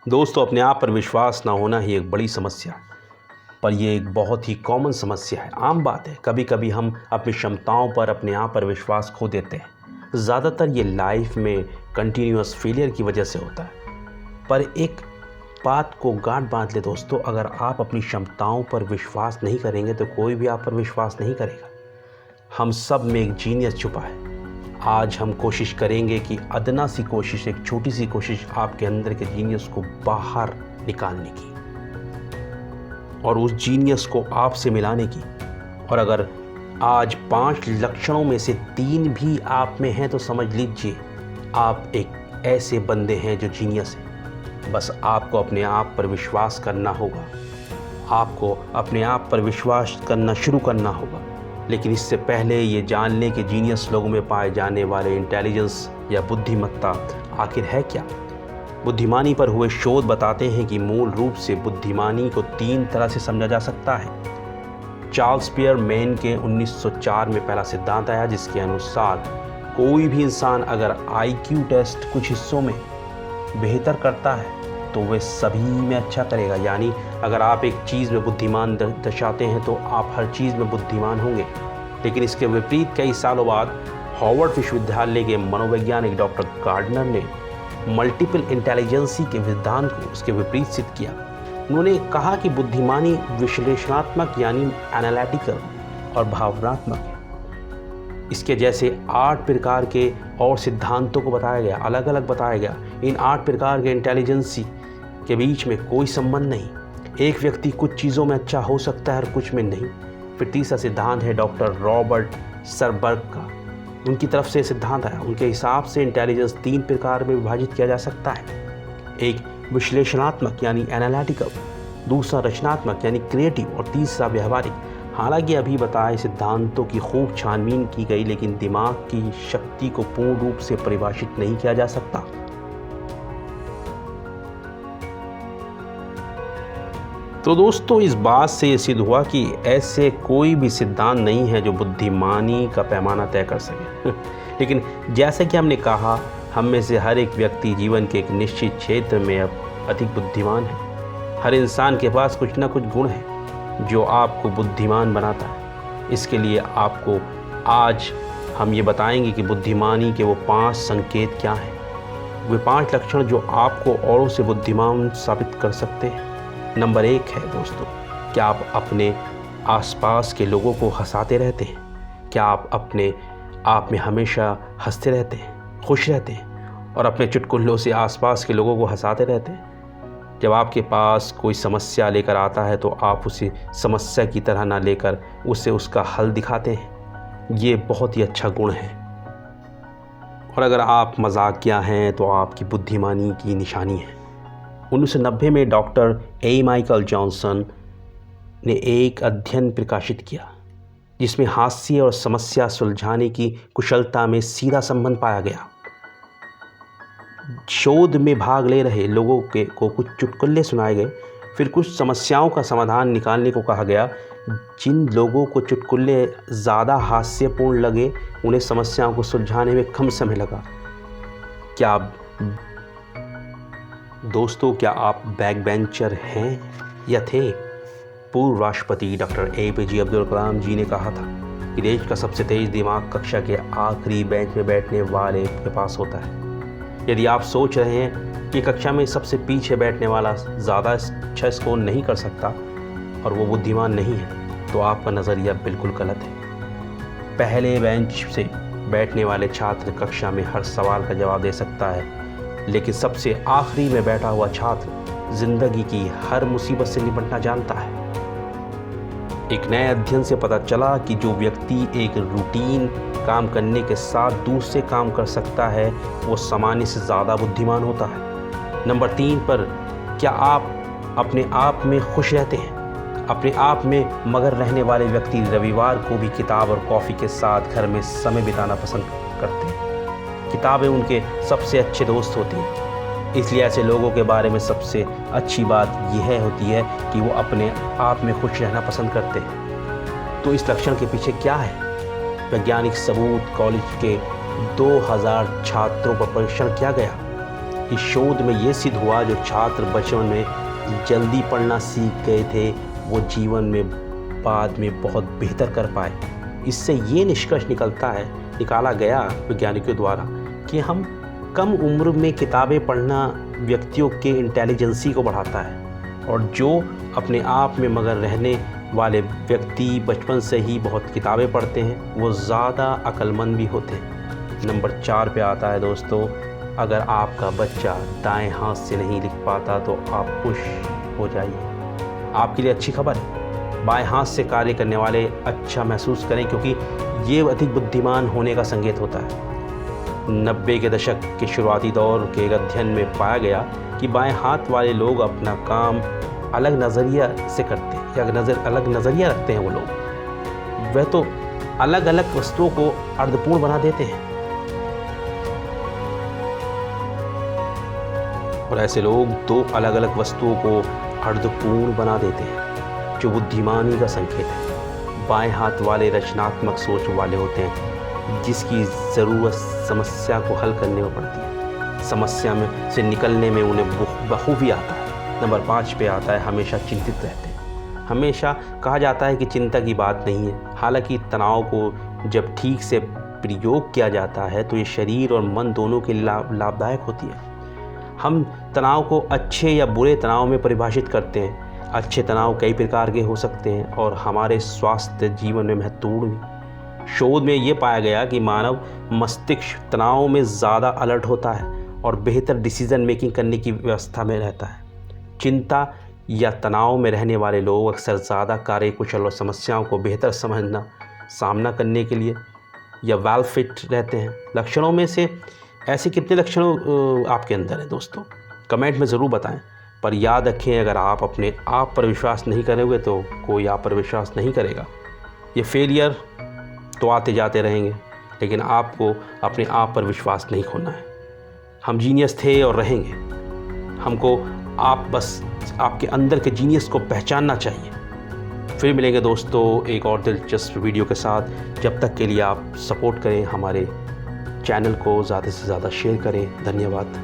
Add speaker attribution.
Speaker 1: दोस्तों, अपने आप पर विश्वास ना होना ही एक बड़ी समस्या है, पर यह एक बहुत ही कॉमन समस्या है। आम बात है, कभी कभी हम अपनी क्षमताओं पर, अपने आप पर विश्वास खो देते हैं। ज़्यादातर ये लाइफ में कंटिन्यूअस फेलियर की वजह से होता है। पर एक बात को गांठ बांध ले दोस्तों, अगर आप अपनी क्षमताओं पर विश्वास नहीं करेंगे तो कोई भी आप पर विश्वास नहीं करेगा। हम सब में एक जीनियस छुपा है। आज हम कोशिश करेंगे कि अदना सी कोशिश, एक छोटी सी कोशिश आपके अंदर के जीनियस को बाहर निकालने की और उस जीनियस को आपसे मिलाने की। और अगर आज 5 लक्षणों में से 3 भी आप में हैं तो समझ लीजिए आप एक ऐसे बंदे हैं जो जीनियस हैं। बस आपको अपने आप पर विश्वास करना होगा, आपको अपने आप पर विश्वास करना शुरू करना होगा। लेकिन इससे पहले ये जान लें कि जीनियस लोगों में पाए जाने वाले इंटेलिजेंस या बुद्धिमत्ता आखिर है क्या। बुद्धिमानी पर हुए शोध बताते हैं कि मूल रूप से बुद्धिमानी को 3 तरह से समझा जा सकता है। चार्ल्स पियरमैन के 1904 में पहला सिद्धांत आया, जिसके अनुसार कोई भी इंसान अगर IQ टेस्ट कुछ हिस्सों में बेहतर करता है तो वह सभी में अच्छा करेगा। यानी अगर आप एक चीज़ में बुद्धिमान दर्शाते हैं तो आप हर चीज़ में बुद्धिमान होंगे। लेकिन इसके विपरीत कई सालों बाद हार्वर्ड विश्वविद्यालय के मनोवैज्ञानिक डॉक्टर गार्डनर ने मल्टीपल इंटेलिजेंसी के सिद्धांत को उसके विपरीत सिद्ध किया। उन्होंने कहा कि बुद्धिमानी विश्लेषणात्मक यानी एनालिटिकल और भावनात्मक है। इसके जैसे 8 प्रकार के और सिद्धांतों को बताया गया, अलग अलग बताया गया। इन 8 प्रकार के इंटेलिजेंसी के बीच में कोई संबंध नहीं। एक व्यक्ति कुछ चीज़ों में अच्छा हो सकता है और कुछ में नहीं। फिर तीसरा सिद्धांत है डॉक्टर रॉबर्ट सरबर्ग का। उनकी तरफ से सिद्धांत आया। उनके हिसाब से इंटेलिजेंस 3 प्रकार में विभाजित किया जा सकता है। एक विश्लेषणात्मक यानी एनालिटिकल, दूसरा रचनात्मक यानी क्रिएटिव और तीसरा व्यवहारिक। हालांकि अभी बताए सिद्धांतों की खूब छानबीन की गई, लेकिन दिमाग की शक्ति को पूर्ण रूप से परिभाषित नहीं किया जा सकता। तो दोस्तों, इस बात से ये सिद्ध हुआ कि ऐसे कोई भी सिद्धांत नहीं है जो बुद्धिमानी का पैमाना तय कर सके। लेकिन जैसे कि हमने कहा, हम में से हर एक व्यक्ति जीवन के एक निश्चित क्षेत्र में अब अधिक बुद्धिमान है। हर इंसान के पास कुछ ना कुछ गुण है जो आपको बुद्धिमान बनाता है। इसके लिए आपको आज हम ये बताएंगे कि बुद्धिमानी के वो 5 संकेत क्या हैं, वे 5 लक्षण जो आपको औरों से बुद्धिमान साबित कर सकते हैं। नंबर 1 है दोस्तों, क्या आप अपने आसपास के लोगों को हंसाते रहते हैं? क्या आप अपने आप में हमेशा हंसते रहते हैं, खुश रहते हैं और अपने चुटकुलों से आसपास के लोगों को हंसाते रहते हैं? जब आपके पास कोई समस्या लेकर आता है तो आप उसे समस्या की तरह ना लेकर उसे उसका हल दिखाते हैं। ये बहुत ही अच्छा गुण है। और अगर आप मजाकिया हैं तो आपकी बुद्धिमानी की निशानी है। 1990 में डॉक्टर माइकल जॉनसन ने एक अध्ययन प्रकाशित किया जिसमें हास्य और समस्या सुलझाने की कुशलता में सीधा संबंध पाया गया। शोध में भाग ले रहे लोगों को कुछ चुटकुले सुनाए गए, फिर कुछ समस्याओं का समाधान निकालने को कहा गया। जिन लोगों को चुटकुले ज़्यादा हास्यपूर्ण लगे उन्हें समस्याओं को सुलझाने में कम समय लगा। क्या आप बैक बेंचर हैं या थे? पूर्व राष्ट्रपति डॉक्टर APJ अब्दुल कलाम जी ने कहा था कि देश का सबसे तेज दिमाग कक्षा के आखिरी बेंच में बैठने वाले के पास होता है। यदि आप सोच रहे हैं कि कक्षा में सबसे पीछे बैठने वाला ज़्यादा अच्छा स्कोर नहीं कर सकता और वो बुद्धिमान नहीं है, तो आपका नज़रिया बिल्कुल गलत है। पहले बेंच से बैठने वाले छात्र कक्षा में हर सवाल का जवाब दे सकता है, लेकिन सबसे आखिरी में बैठा हुआ छात्र ज़िंदगी की हर मुसीबत से निपटना जानता है। एक नए अध्ययन से पता चला कि जो व्यक्ति एक रूटीन काम करने के साथ दूसरे काम कर सकता है वो सामान्य से ज़्यादा बुद्धिमान होता है। नंबर 3 पर, क्या आप अपने आप में खुश रहते हैं? अपने आप में मगन रहने वाले व्यक्ति रविवार को भी किताब और कॉफ़ी के साथ घर में समय बिताना पसंद करते हैं। किताबें उनके सबसे अच्छे दोस्त होती हैं। इसलिए ऐसे लोगों के बारे में सबसे अच्छी बात यह होती है कि वो अपने आप में खुश रहना पसंद करते हैं। तो इस लक्षण के पीछे क्या है? वैज्ञानिक सबूत। कॉलेज के 2000 छात्रों पर परीक्षण किया गया। इस शोध में ये सिद्ध हुआ जो छात्र बचपन में जल्दी पढ़ना सीख गए थे वो जीवन में बाद में बहुत बेहतर कर पाए। इससे ये निष्कर्ष निकाला गया वैज्ञानिकों द्वारा कि हम कम उम्र में किताबें पढ़ना व्यक्तियों के इंटेलिजेंसी को बढ़ाता है और जो अपने आप में मगन रहने वाले व्यक्ति बचपन से ही बहुत किताबें पढ़ते हैं वो ज़्यादा अक्लमंद भी होते हैं। नंबर 4 पे आता है दोस्तों, अगर आपका बच्चा दाएं हाथ से नहीं लिख पाता तो आप खुश हो जाइए। आपके लिए अच्छी खबर है, बाएं हाथ से कार्य करने वाले अच्छा महसूस करें क्योंकि ये अधिक बुद्धिमान होने का संकेत होता है। 90 के दशक के शुरुआती दौर के एक अध्ययन में पाया गया कि बाएं हाथ वाले लोग अपना काम अलग नज़रिया से करते हैं या अलग नज़रिया रखते हैं। वो लोग वह तो अलग अलग वस्तुओं को अर्थपूर्ण बना देते हैं और ऐसे लोग 2 अलग अलग वस्तुओं को अर्थपूर्ण बना देते हैं जो बुद्धिमानी का संकेत है। बाएं हाथ वाले रचनात्मक सोच वाले होते हैं जिसकी ज़रूरत समस्या को हल करने में पड़ती है, समस्या में से निकलने में उन्हें बखूबी आता है। नंबर 5 पे आता है, हमेशा चिंतित रहते हैं। हमेशा कहा जाता है कि चिंता की बात नहीं है, हालांकि तनाव को जब ठीक से प्रयोग किया जाता है तो ये शरीर और मन दोनों के लिए लाभदायक होती है। हम तनाव को अच्छे या बुरे तनाव में परिभाषित करते हैं। अच्छे तनाव कई प्रकार के हो सकते हैं और हमारे स्वास्थ्य जीवन में महत्वपूर्ण भी। शोध में ये पाया गया कि मानव मस्तिष्क तनाव में ज़्यादा अलर्ट होता है और बेहतर डिसीजन मेकिंग करने की व्यवस्था में रहता है। चिंता या तनाव में रहने वाले लोग अक्सर ज़्यादा कार्यकुशल और समस्याओं को बेहतर सामना करने के लिए या वेल फिट रहते हैं। लक्षणों में से ऐसे कितने लक्षण आपके अंदर हैं दोस्तों, कमेंट में ज़रूर बताएं। पर याद रखें, अगर आप अपने आप पर विश्वास नहीं करोगे तो कोई आप पर विश्वास नहीं करेगा। ये फेलियर तो आते जाते रहेंगे लेकिन आपको अपने आप पर विश्वास नहीं खोना है। हम जीनियस थे और रहेंगे। हमको आप बस आपके अंदर के जीनियस को पहचानना चाहिए। फिर मिलेंगे दोस्तों एक और दिलचस्प वीडियो के साथ। जब तक के लिए आप सपोर्ट करें, हमारे चैनल को ज़्यादा से ज़्यादा शेयर करें। धन्यवाद।